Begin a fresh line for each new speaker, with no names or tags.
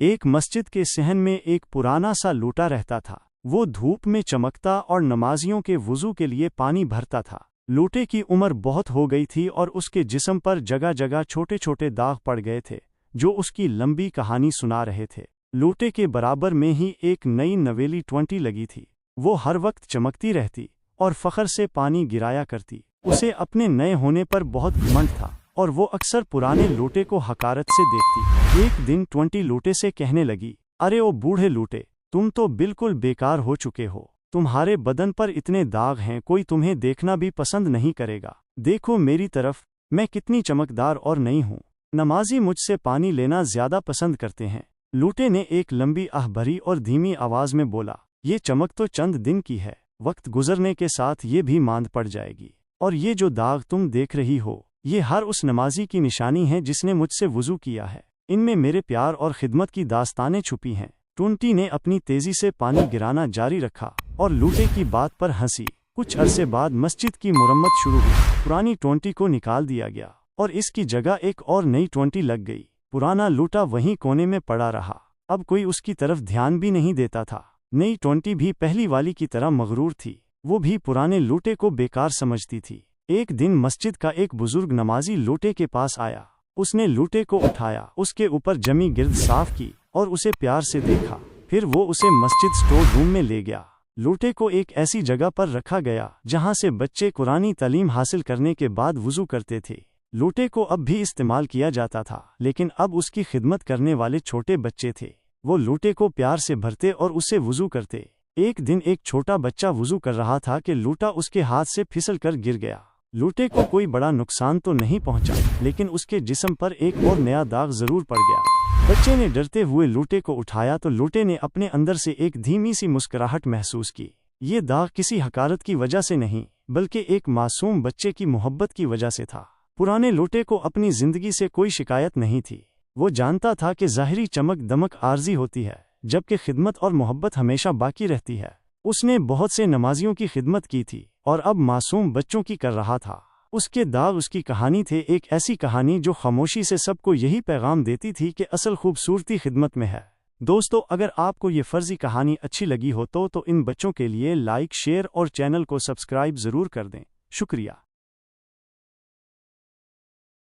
ایک مسجد کے صحن میں ایک پرانا سا لوٹا رہتا تھا۔ وہ دھوپ میں چمکتا اور نمازیوں کے وضو کے لیے پانی بھرتا تھا۔ لوٹے کی عمر بہت ہو گئی تھی اور اس کے جسم پر جگہ جگہ چھوٹے چھوٹے داغ پڑ گئے تھے جو اس کی لمبی کہانی سنا رہے تھے۔ لوٹے کے برابر میں ہی ایک نئی نویلی 20 لگی تھی۔ وہ ہر وقت چمکتی رہتی اور فخر سے پانی گرایا کرتی۔ اسے اپنے نئے ہونے پر بہت گھمنڈ تھا اور وہ اکثر پرانے لوٹے کو حقارت سے دیکھتی۔ ایک دن 20 لوٹے سے کہنے لگی، ارے او بوڑھے لوٹے، تم تو بالکل بیکار ہو چکے ہو۔ تمہارے بدن پر اتنے داغ ہیں، کوئی تمہیں دیکھنا بھی پسند نہیں کرے گا۔ دیکھو میری طرف، میں کتنی چمکدار اور نئی ہوں۔ نمازی مجھ سے پانی لینا زیادہ پسند کرتے ہیں۔ لوٹے نے ایک لمبی آہ بھری اور دھیمی آواز میں بولا، یہ چمک تو چند دن کی ہے، وقت گزرنے کے ساتھ یہ بھی ماند پڑ جائے گی۔ اور یہ جو داغ تم دیکھ رہی ہو، یہ ہر اس نمازی کی نشانی ہے جس نے مجھ سے وضو کیا ہے۔ ان میں میرے پیار اور خدمت کی داستانیں چھپی ہیں۔ 20 نے اپنی تیزی سے پانی گرانا جاری رکھا اور لوٹے کی بات پر ہنسی۔ کچھ عرصے بعد مسجد کی مرمت شروع ہوئی۔ پرانی 20 کو نکال دیا گیا اور اس کی جگہ ایک اور نئی 20 لگ گئی۔ پرانا لوٹا وہیں کونے میں پڑا رہا، اب کوئی اس کی طرف دھیان بھی نہیں دیتا تھا۔ نئی 20 بھی پہلی والی کی طرح مغرور تھی، وہ بھی پرانے لوٹے کو بیکار سمجھتی تھی۔ ایک دن مسجد کا ایک بزرگ نمازی لوٹے کے پاس آیا۔ اس نے لوٹے کو اٹھایا، اس کے اوپر جمی گرد صاف کی اور اسے پیار سے دیکھا۔ پھر وہ اسے مسجد سٹور روم میں لے گیا۔ لوٹے کو ایک ایسی جگہ پر رکھا گیا جہاں سے بچے قرآنی تعلیم حاصل کرنے کے بعد وضو کرتے تھے۔ لوٹے کو اب بھی استعمال کیا جاتا تھا، لیکن اب اس کی خدمت کرنے والے چھوٹے بچے تھے۔ وہ لوٹے کو پیار سے بھرتے اور اسے وضو کرتے۔ ایک دن ایک چھوٹا بچہ وضو کر رہا تھا کہ لوٹا اس کے ہاتھ سے پھسل کر گر گیا۔ لوٹے کو کوئی بڑا نقصان تو نہیں پہنچا، لیکن اس کے جسم پر ایک اور نیا داغ ضرور پڑ گیا۔ بچے نے ڈرتے ہوئے لوٹے کو اٹھایا تو لوٹے نے اپنے اندر سے ایک دھیمی سی مسکراہٹ محسوس کی۔ یہ داغ کسی حقارت کی وجہ سے نہیں، بلکہ ایک معصوم بچے کی محبت کی وجہ سے تھا۔ پرانے لوٹے کو اپنی زندگی سے کوئی شکایت نہیں تھی۔ وہ جانتا تھا کہ ظاہری چمک دمک عارضی ہوتی ہے، جبکہ خدمت اور محبت ہمیشہ باقی رہتی ہے۔ اس نے بہت سے نمازیوں کی خدمت کی تھی اور اب معصوم بچوں کی کر رہا تھا۔ اس کے داغ اس کی کہانی تھے، ایک ایسی کہانی جو خاموشی سے سب کو یہی پیغام دیتی تھی کہ اصل خوبصورتی خدمت میں ہے۔ دوستو، اگر آپ کو یہ فرضی کہانی اچھی لگی ہو تو ان بچوں کے لیے لائک، شیئر اور چینل کو سبسکرائب ضرور کر دیں۔ شکریہ۔